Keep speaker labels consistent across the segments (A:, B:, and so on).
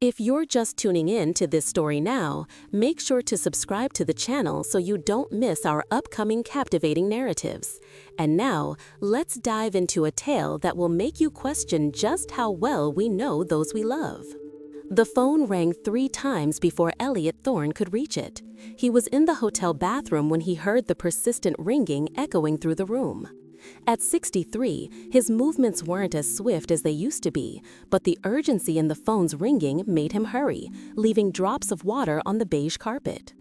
A: If you're just tuning in to this story now, make sure to subscribe to the channel so you don't miss our upcoming captivating narratives. And now, let's dive into a tale that will make you question just how well we know those we love. The phone rang 3 times before Elliot Thorne could reach it. He was in the hotel bathroom when he heard the persistent ringing echoing through the room. At 63, his movements weren't as swift as they used to be, but the urgency in the phone's ringing made him hurry, leaving drops of water on the beige carpet.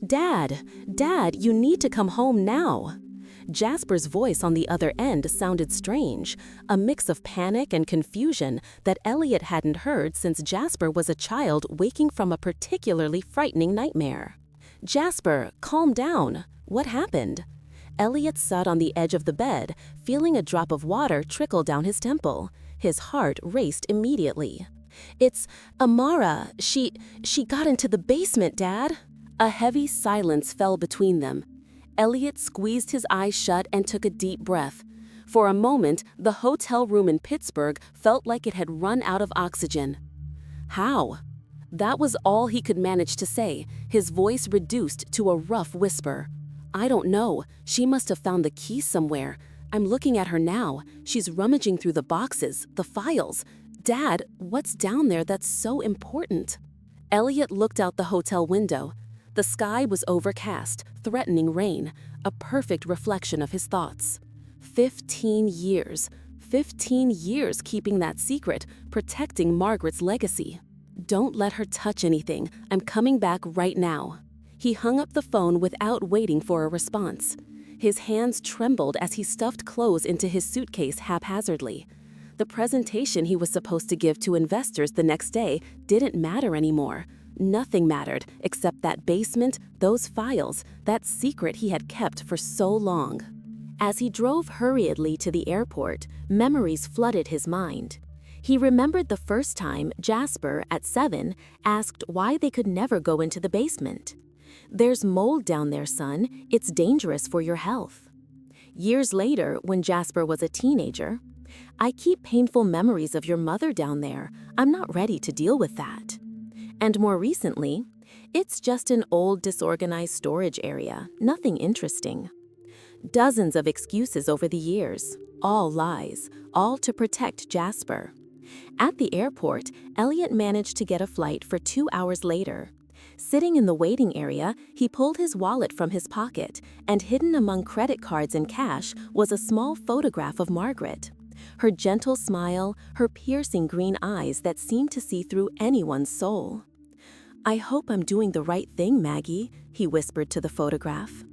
A: "Dad, you need to come home now." Jasper's voice on the other end sounded strange, a mix of panic and confusion that Elliot hadn't heard since Jasper was a child waking from a particularly frightening nightmare. "Jasper, calm down. What happened?" Elliot sat on the edge of the bed, feeling a drop of water trickle down his temple. His heart raced immediately. "It's Amara. She got into the basement, Dad." A heavy silence fell between them. Elliot squeezed his eyes shut and took a deep breath. For a moment, the hotel room in Pittsburgh felt like it had run out of oxygen. "How?" That was all he could manage to say, his voice reduced to a rough whisper. "I don't know. She must have found the key somewhere. I'm looking at her now. She's rummaging through the boxes, the files. Dad, what's down there that's so important?" Elliot looked out the hotel window. The sky was overcast, threatening rain, a perfect reflection of his thoughts. 15 years. 15 years keeping that secret, protecting Margaret's legacy. "Don't let her touch anything. I'm coming back right now." He hung up the phone without waiting for a response. His hands trembled as he stuffed clothes into his suitcase haphazardly. The presentation he was supposed to give to investors the next day didn't matter anymore. Nothing mattered except that basement, those files, that secret he had kept for so long. As he drove hurriedly to the airport, memories flooded his mind. He remembered the first time Jasper, at 7, asked why they could never go into the basement. "There's mold down there, son. It's dangerous for your health." Years later, when Jasper was a teenager, "I keep painful memories of your mother down there. I'm not ready to deal with that." And more recently, "It's just an old disorganized storage area, nothing interesting." Dozens of excuses over the years, all lies, all to protect Jasper. At the airport, Elliot managed to get a flight for 2 hours later. Sitting in the waiting area, he pulled his wallet from his pocket, and hidden among credit cards and cash was a small photograph of Margaret. Her gentle smile, her piercing green eyes that seemed to see through anyone's soul. "I hope I'm doing the right thing, Maggie," he whispered to the photograph.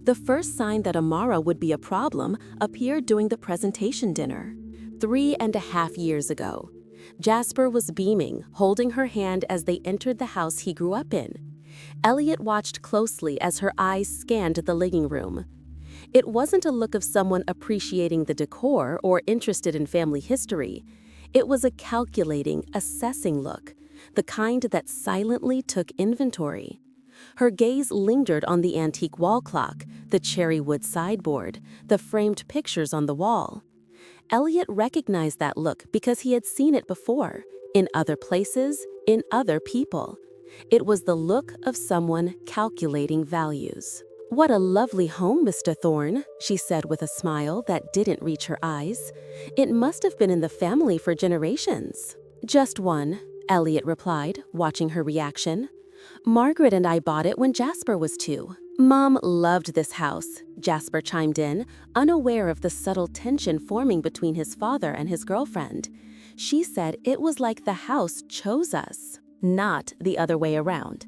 A: The first sign that Amara would be a problem appeared during the presentation dinner. 3.5 years ago. Jasper was beaming, holding her hand as they entered the house he grew up in. Elliot watched closely as her eyes scanned the living room. It wasn't a look of someone appreciating the decor or interested in family history. It was a calculating, assessing look, the kind that silently took inventory. Her gaze lingered on the antique wall clock, the cherry wood sideboard, the framed pictures on the wall. Elliot recognized that look because he had seen it before, in other places, in other people. It was the look of someone calculating values. "What a lovely home, Mr. Thorne," she said with a smile that didn't reach her eyes. "It must have been in the family for generations." "Just one," Elliot replied, watching her reaction. "Margaret and I bought it when Jasper was 2. "Mom loved this house," Jasper chimed in, unaware of the subtle tension forming between his father and his girlfriend. "She said it was like the house chose us, not the other way around."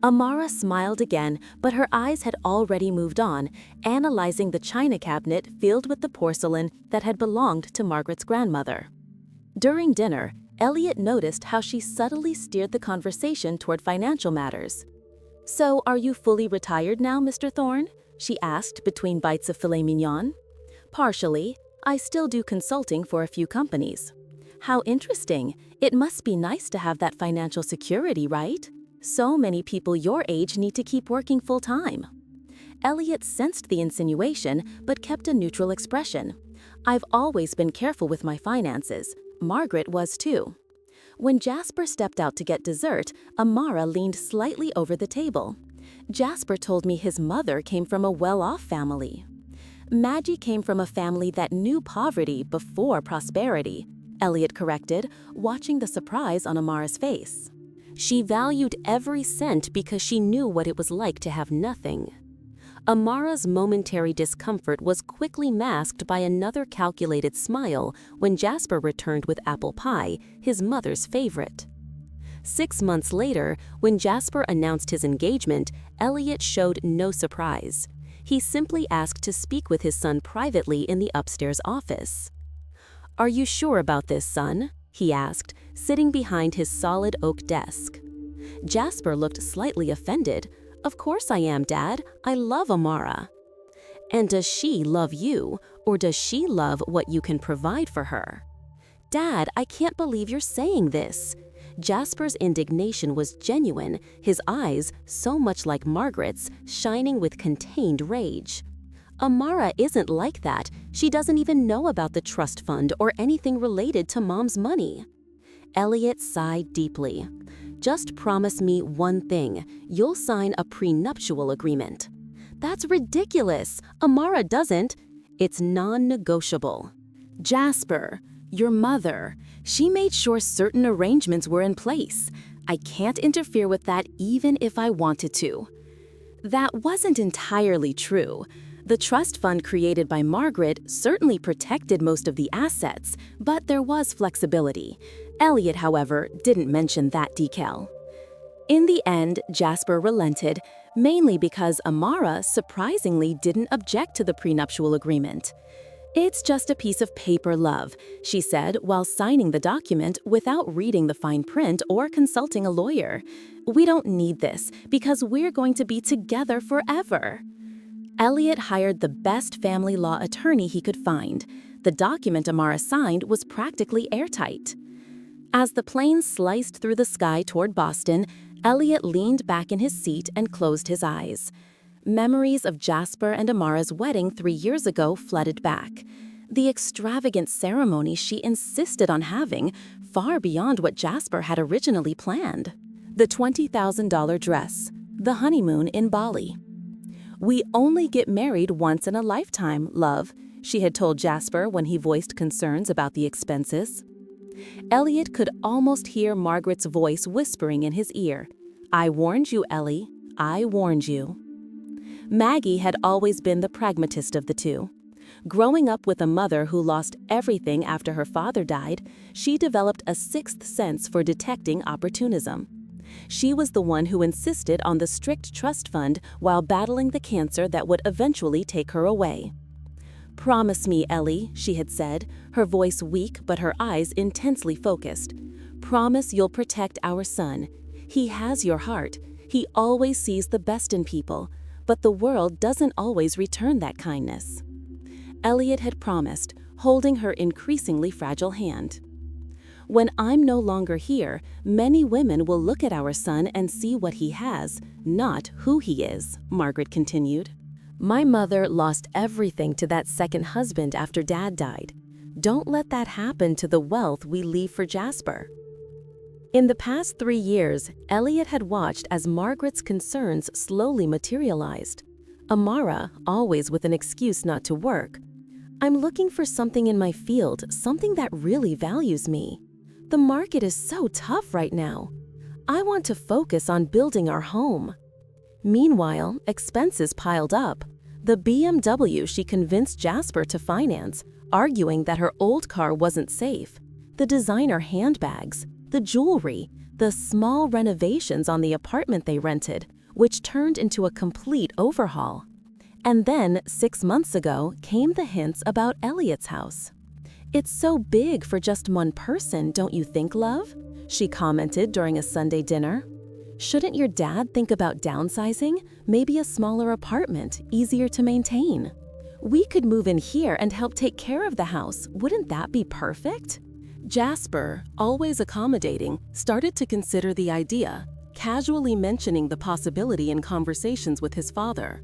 A: Amara smiled again, but her eyes had already moved on, analyzing the china cabinet filled with the porcelain that had belonged to Margaret's grandmother. During dinner, Elliot noticed how she subtly steered the conversation toward financial matters. "So, are you fully retired now, Mr. Thorne?" she asked between bites of filet mignon. "Partially. I still do consulting for a few companies." "How interesting. It must be nice to have that financial security, right? So many people your age need to keep working full-time." Elliot sensed the insinuation, but kept a neutral expression. "I've always been careful with my finances. Margaret was too." When Jasper stepped out to get dessert, Amara leaned slightly over the table. Jasper told me his mother came from a well-off family. Maggie came from a family that knew poverty before prosperity, Elliot corrected, watching the surprise on Amara's face. She valued every cent because she knew what it was like to have nothing. Amara's momentary discomfort was quickly masked by another calculated smile when Jasper returned with apple pie, his mother's favorite. 6 months later, when Jasper announced his engagement, Elliot showed no surprise. He simply asked to speak with his son privately in the upstairs office. "Are you sure about this, son?" he asked, sitting behind his solid oak desk. Jasper looked slightly offended. "Of course I am, Dad. I love Amara." "And does she love you, or does she love what you can provide for her?" "Dad, I can't believe you're saying this." Jasper's indignation was genuine, his eyes, so much like Margaret's, shining with contained rage. "Amara isn't like that. She doesn't even know about the trust fund or anything related to Mom's money." Elliot sighed deeply. "Just promise me one thing. You'll sign a prenuptial agreement." "That's ridiculous. Amara doesn't." "It's non-negotiable." "Jasper, your mother, she made sure certain arrangements were in place. I can't interfere with that even if I wanted to." That wasn't entirely true. The trust fund created by Margaret certainly protected most of the assets, but there was flexibility. Elliot, however, didn't mention that detail. In the end, Jasper relented, mainly because Amara surprisingly didn't object to the prenuptial agreement. "It's just a piece of paper, love," she said while signing the document without reading the fine print or consulting a lawyer. "We don't need this because we're going to be together forever." Elliot hired the best family law attorney he could find. The document Amara signed was practically airtight. As the plane sliced through the sky toward Boston, Elliot leaned back in his seat and closed his eyes. Memories of Jasper and Amara's wedding 3 years ago flooded back. The extravagant ceremony she insisted on having, far beyond what Jasper had originally planned. The $20,000 dress, the honeymoon in Bali. "We only get married once in a lifetime, love," she had told Jasper when he voiced concerns about the expenses. Elliot could almost hear Margaret's voice whispering in his ear. "I warned you, Ellie. I warned you." Maggie had always been the pragmatist of the two. Growing up with a mother who lost everything after her father died, she developed a sixth sense for detecting opportunism. She was the one who insisted on the strict trust fund while battling the cancer that would eventually take her away. "Promise me, Ellie," she had said, her voice weak but her eyes intensely focused. "Promise you'll protect our son. He has your heart. He always sees the best in people, but the world doesn't always return that kindness." Elliot had promised, holding her increasingly fragile hand. "When I'm no longer here, many women will look at our son and see what he has, not who he is," Margaret continued. "My mother lost everything to that second husband after Dad died. Don't let that happen to the wealth we leave for Jasper." In the past 3 years, Elliot had watched as Margaret's concerns slowly materialized. Amara, always with an excuse not to work. "I'm looking for something in my field, something that really values me. The market is so tough right now. I want to focus on building our home." Meanwhile, expenses piled up. The BMW she convinced Jasper to finance, arguing that her old car wasn't safe. The designer handbags, the jewelry, the small renovations on the apartment they rented, which turned into a complete overhaul. And then, 6 months ago, came the hints about Elliot's house. "It's so big for just one person, don't you think, love?" she commented during a Sunday dinner. "Shouldn't your dad think about downsizing? Maybe a smaller apartment, easier to maintain. We could move in here and help take care of the house. Wouldn't that be perfect?" Jasper, always accommodating, started to consider the idea, casually mentioning the possibility in conversations with his father.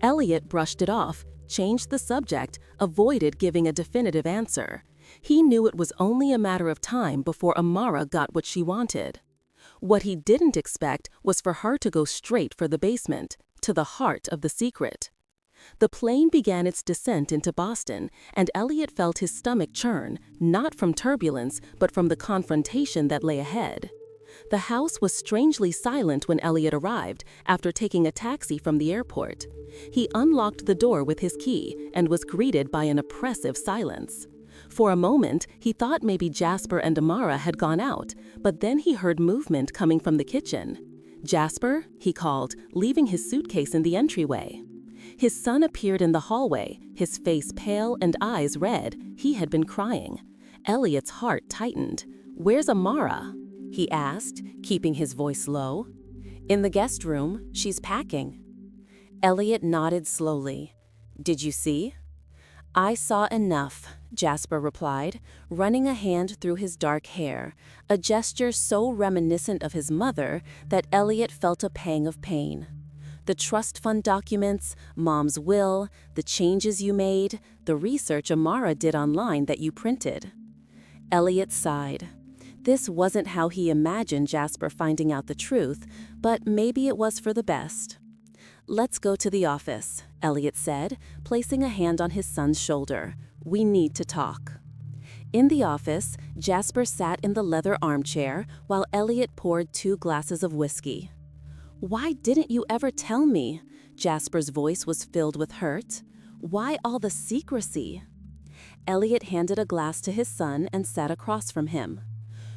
A: Elliot brushed it off, changed the subject, avoided giving a definitive answer. He knew it was only a matter of time before Amara got what she wanted. What he didn't expect was for her to go straight for the basement, to the heart of the secret. The plane began its descent into Boston, and Elliot felt his stomach churn, not from turbulence, but from the confrontation that lay ahead. The house was strangely silent when Elliot arrived, after taking a taxi from the airport. He unlocked the door with his key and was greeted by an oppressive silence. For a moment, he thought maybe Jasper and Amara had gone out, but then he heard movement coming from the kitchen. "Jasper," he called, leaving his suitcase in the entryway. His son appeared in the hallway, his face pale and eyes red. He had been crying. Elliot's heart tightened. "Where's Amara?" he asked, keeping his voice low. "In the guest room. She's packing." Elliot nodded slowly. "Did you see?" "I saw enough," Jasper replied, running a hand through his dark hair, a gesture so reminiscent of his mother that Elliot felt a pang of pain. "The trust fund documents, Mom's will, the changes you made, the research Amara did online that you printed." Elliot sighed. This wasn't how he imagined Jasper finding out the truth, but maybe it was for the best. "Let's go to the office," Elliot said, placing a hand on his son's shoulder. "We need to talk." In the office, Jasper sat in the leather armchair while Elliot poured 2 glasses of whiskey. "Why didn't you ever tell me?" Jasper's voice was filled with hurt. "Why all the secrecy?" Elliot handed a glass to his son and sat across from him.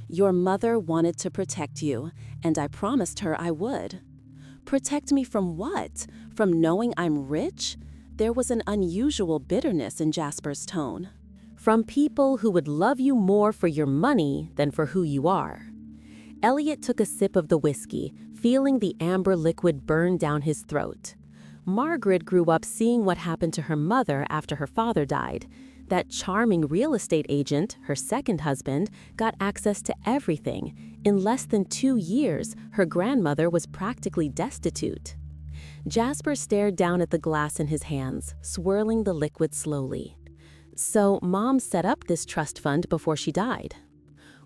A: "Your mother wanted to protect you, and I promised her I would." "Protect me from what? From knowing I'm rich?" There was an unusual bitterness in Jasper's tone. "From people who would love you more for your money than for who you are." Elliot took a sip of the whiskey, feeling the amber liquid burn down his throat. Margaret grew up seeing what happened to her mother after her father died. That charming real estate agent, her second husband, got access to everything. In less than 2 years, her grandmother was practically destitute. Jasper stared down at the glass in his hands, swirling the liquid slowly. "So Mom set up this trust fund before she died."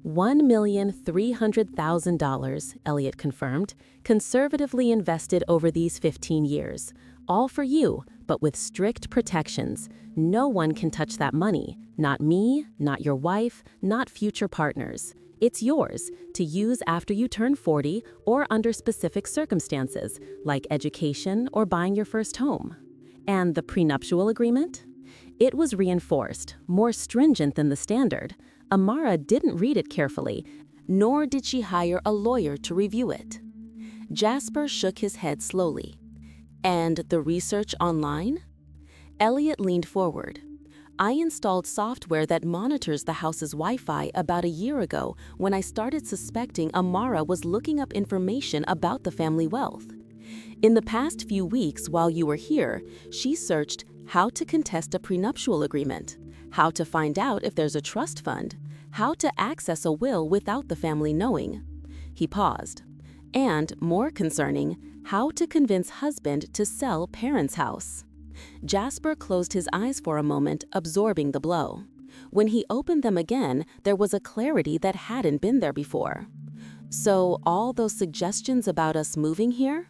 A: $1,300,000, Elliot confirmed, conservatively invested over these 15 years. All for you, but with strict protections. No one can touch that money. Not me, not your wife, not future partners. It's yours to use after you turn 40 or under specific circumstances, like education or buying your first home. And the prenuptial agreement? It was reinforced, more stringent than the standard. Amara didn't read it carefully, nor did she hire a lawyer to review it. Jasper shook his head slowly. "And the research online?" Elliot leaned forward. "I installed software that monitors the house's Wi-Fi about a year ago when I started suspecting Amara was looking up information about the family wealth. In the past few weeks while you were here, she searched how to contest a prenuptial agreement, how to find out if there's a trust fund, how to access a will without the family knowing." He paused. "And, more concerning, how to convince husband to sell parents' house." Jasper closed his eyes for a moment, absorbing the blow. When he opened them again, there was a clarity that hadn't been there before. "So all those suggestions about us moving here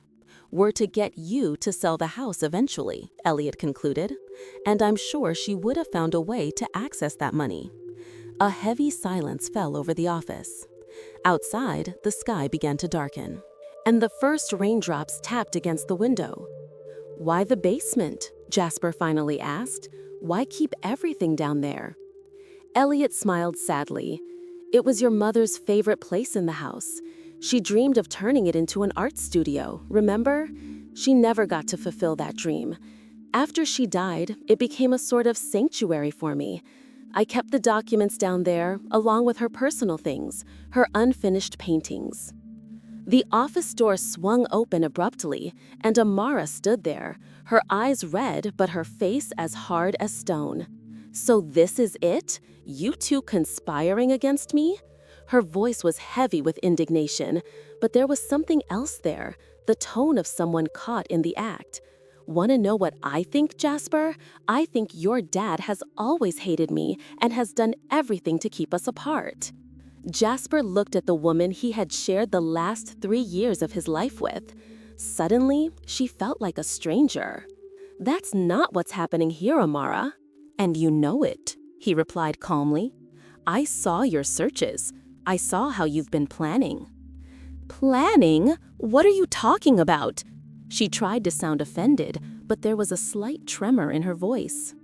A: were to get you to sell the house eventually," Elliot concluded. "And I'm sure she would have found a way to access that money." A heavy silence fell over the office. Outside, the sky began to darken, and the first raindrops tapped against the window. "Why the basement?" Jasper finally asked. "Why keep everything down there?" Elliot smiled sadly. "It was your mother's favorite place in the house. She dreamed of turning it into an art studio, remember? She never got to fulfill that dream. After she died, it became a sort of sanctuary for me. I kept the documents down there, along with her personal things, her unfinished paintings." The office door swung open abruptly, and Amara stood there, her eyes red but her face as hard as stone. "So this is it? You two conspiring against me?" Her voice was heavy with indignation, but there was something else there, the tone of someone caught in the act. "Wanna know what I think, Jasper? I think your dad has always hated me and has done everything to keep us apart." Jasper looked at the woman he had shared the last 3 years of his life with. Suddenly, she felt like a stranger. "That's not what's happening here, Amara." "And you know it," he replied calmly. "I saw your searches. I saw how you've been planning." "Planning? What are you talking about?" She tried to sound offended, but there was a slight tremor in her voice.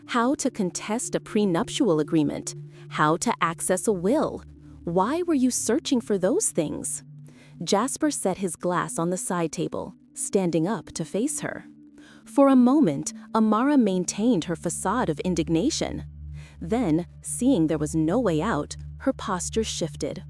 A: "How to contest a prenuptial agreement, how to access a will. Why were you searching for those things?" Jasper set his glass on the side table, standing up to face her. For a moment, Amara maintained her facade of indignation. Then, seeing there was no way out, her posture shifted.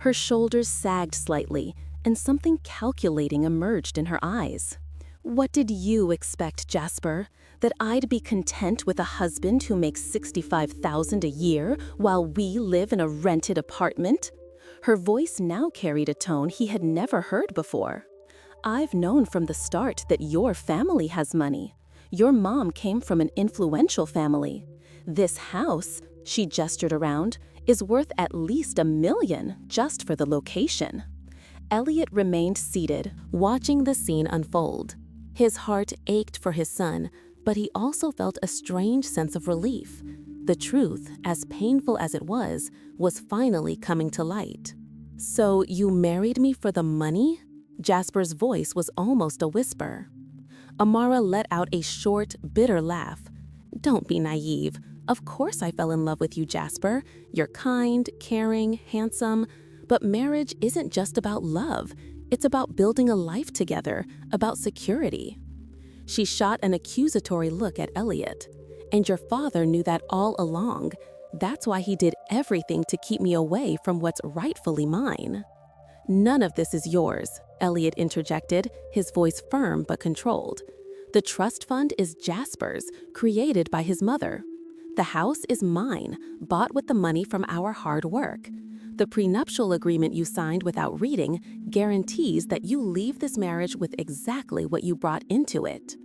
A: Her shoulders sagged slightly, and something calculating emerged in her eyes. "What did you expect, Jasper? That I'd be content with a husband who makes $65,000 a year while we live in a rented apartment?" Her voice now carried a tone he had never heard before. "I've known from the start that your family has money. Your mom came from an influential family. This house," she gestured around, "is worth at least $1 million just for the location." Elliot remained seated, watching the scene unfold. His heart ached for his son, but he also felt a strange sense of relief. The truth, as painful as it was finally coming to light. "So you married me for the money?" Jasper's voice was almost a whisper. Amara let out a short, bitter laugh. "Don't be naive. Of course I fell in love with you, Jasper. You're kind, caring, handsome. But marriage isn't just about love. It's about building a life together, about security." She shot an accusatory look at Elliot. "And your father knew that all along. That's why he did everything to keep me away from what's rightfully mine." "None of this is yours," Elliot interjected, his voice firm but controlled. "The trust fund is Jasper's, created by his mother. The house is mine, bought with the money from our hard work. The prenuptial agreement you signed without reading guarantees that you leave this marriage with exactly what you brought into it."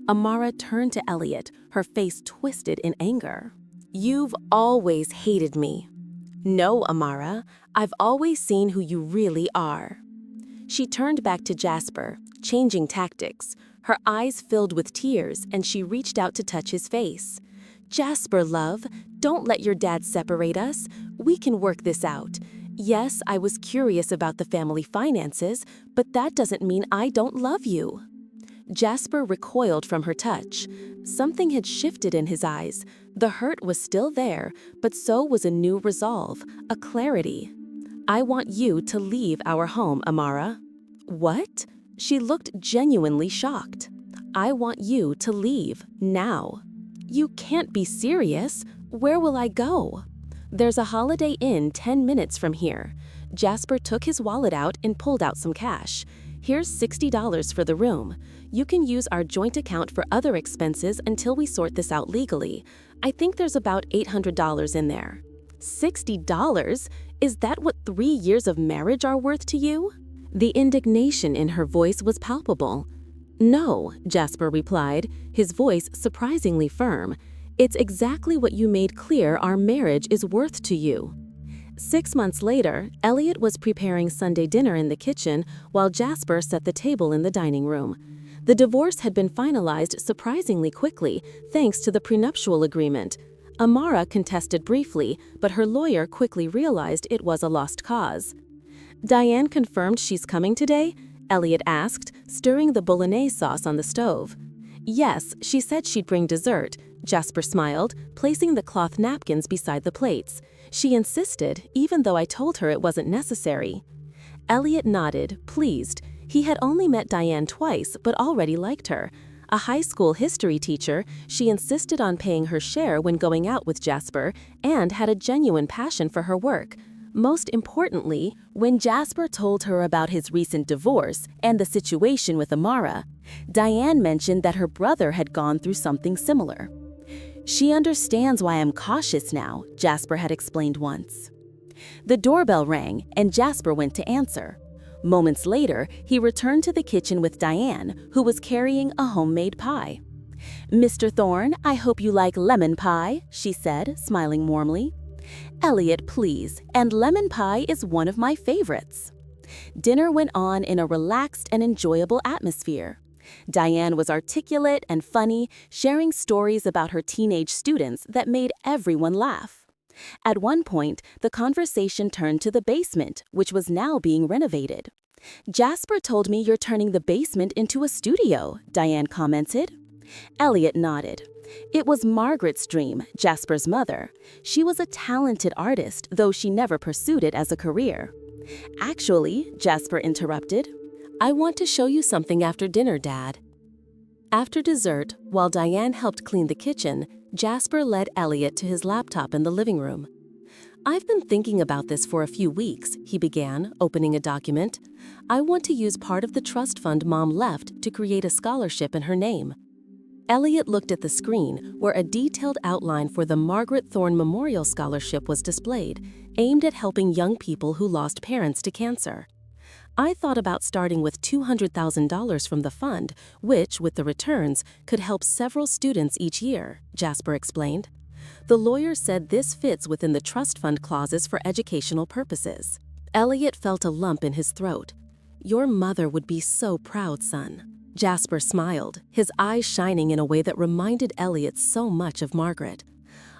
A: Amara turned to Elliot, her face twisted in anger. "You've always hated me." "No, Amara, I've always seen who you really are." She turned back to Jasper, changing tactics. Her eyes filled with tears, and she reached out to touch his face. "Jasper, love, don't let your dad separate us. We can work this out. Yes, I was curious about the family finances, but that doesn't mean I don't love you." Jasper recoiled from her touch. Something had shifted in his eyes. The hurt was still there, but so was a new resolve, a clarity. "I want you to leave our home, Amara." "What?" She looked genuinely shocked. "I want you to leave, now." "You can't be serious. Where will I go?" "There's a Holiday Inn 10 minutes from here." Jasper took his wallet out and pulled out some cash. "Here's $60 for the room. You can use our joint account for other expenses until we sort this out legally. I think there's about $800 in there." $60? Is that what 3 years of marriage are worth to you? The indignation in her voice was palpable. "No," Jasper replied, his voice surprisingly firm. "It's exactly what you made clear our marriage is worth to you." 6 months later, Elliot was preparing Sunday dinner in the kitchen while Jasper set the table in the dining room. The divorce had been finalized surprisingly quickly, thanks to the prenuptial agreement. Amara contested briefly, but her lawyer quickly realized it was a lost cause. "Diane confirmed she's coming today?" Elliot asked, stirring the bolognese sauce on the stove. "Yes, she said she'd bring dessert," Jasper smiled, placing the cloth napkins beside the plates. "She insisted, even though I told her it wasn't necessary." Elliot nodded, pleased. He had only met Diane twice, but already liked her. A high school history teacher, she insisted on paying her share when going out with Jasper, and had a genuine passion for her work. Most importantly, when Jasper told her about his recent divorce and the situation with Amara, Diane mentioned that her brother had gone through something similar. "She understands why I'm cautious now," Jasper had explained once. The doorbell rang, and Jasper went to answer. Moments later, he returned to the kitchen with Diane, who was carrying a homemade pie. "Mr. Thorne, I hope you like lemon pie," she said, smiling warmly. "Elliot, please, and lemon pie is one of my favorites." Dinner went on in a relaxed and enjoyable atmosphere. Diane was articulate and funny, sharing stories about her teenage students that made everyone laugh. At one point, the conversation turned to the basement, which was now being renovated. "Jasper told me you're turning the basement into a studio," Diane commented. Elliot nodded. It was Margaret's dream, Jasper's mother. She was a talented artist, though she never pursued it as a career. "Actually," Jasper interrupted, "I want to show you something after dinner, Dad." After dessert, while Diane helped clean the kitchen, Jasper led Elliot to his laptop in the living room. "I've been thinking about this for a few weeks," he began, opening a document. "I want to use part of the trust fund Mom left to create a scholarship in her name." Elliot looked at the screen, where a detailed outline for the Margaret Thorne Memorial Scholarship was displayed, aimed at helping young people who lost parents to cancer. "I thought about starting with $200,000 from the fund, which, with the returns, could help several students each year," Jasper explained. "The lawyer said this fits within the trust fund clauses for educational purposes." Elliot felt a lump in his throat. "Your mother would be so proud, son." Jasper smiled, his eyes shining in a way that reminded Elliot so much of Margaret.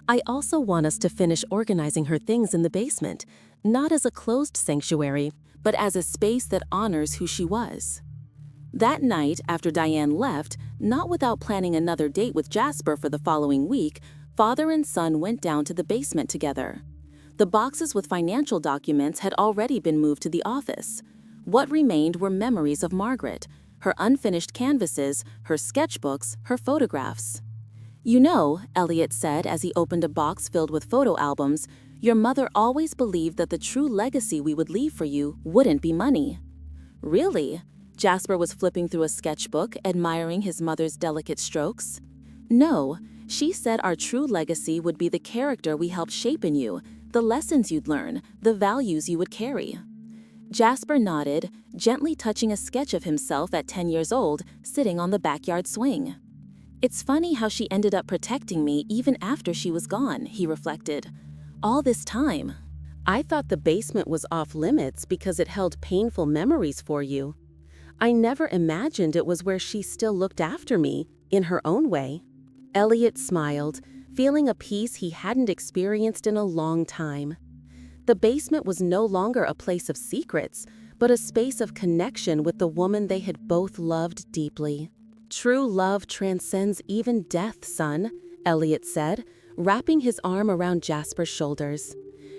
A: "I also want us to finish organizing her things in the basement, not as a closed sanctuary, but as a space that honors who she was." That night, after Diane left, not without planning another date with Jasper for the following week, father and son went down to the basement together. The boxes with financial documents had already been moved to the office. What remained were memories of Margaret, her unfinished canvases, her sketchbooks, her photographs. "You know," Elliot said as he opened a box filled with photo albums, "your mother always believed that the true legacy we would leave for you wouldn't be money." "Really?" Jasper was flipping through a sketchbook, admiring his mother's delicate strokes. "No, she said our true legacy would be the character we helped shape in you, the lessons you'd learn, the values you would carry." Jasper nodded, gently touching a sketch of himself at 10 years old, sitting on the backyard swing. "It's funny how she ended up protecting me even after she was gone," he reflected. "All this time. I thought the basement was off limits because it held painful memories for you. I never imagined it was where she still looked after me, in her own way." Elliot smiled, feeling a peace he hadn't experienced in a long time. The basement was no longer a place of secrets, but a space of connection with the woman they had both loved deeply. "True love transcends even death, son," Elliot said, wrapping his arm around Jasper's shoulders.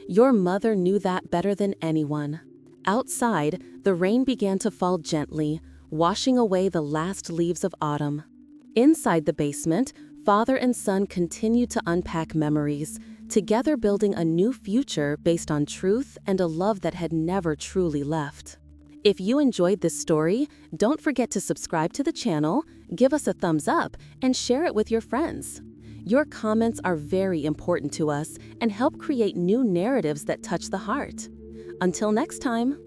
A: "Your mother knew that better than anyone." Outside, the rain began to fall gently, washing away the last leaves of autumn. Inside the basement, father and son continued to unpack memories, together building a new future based on truth and a love that had never truly left. If you enjoyed this story, don't forget to subscribe to the channel, give us a thumbs up, and share it with your friends. Your comments are very important to us and help create new narratives that touch the heart. Until next time.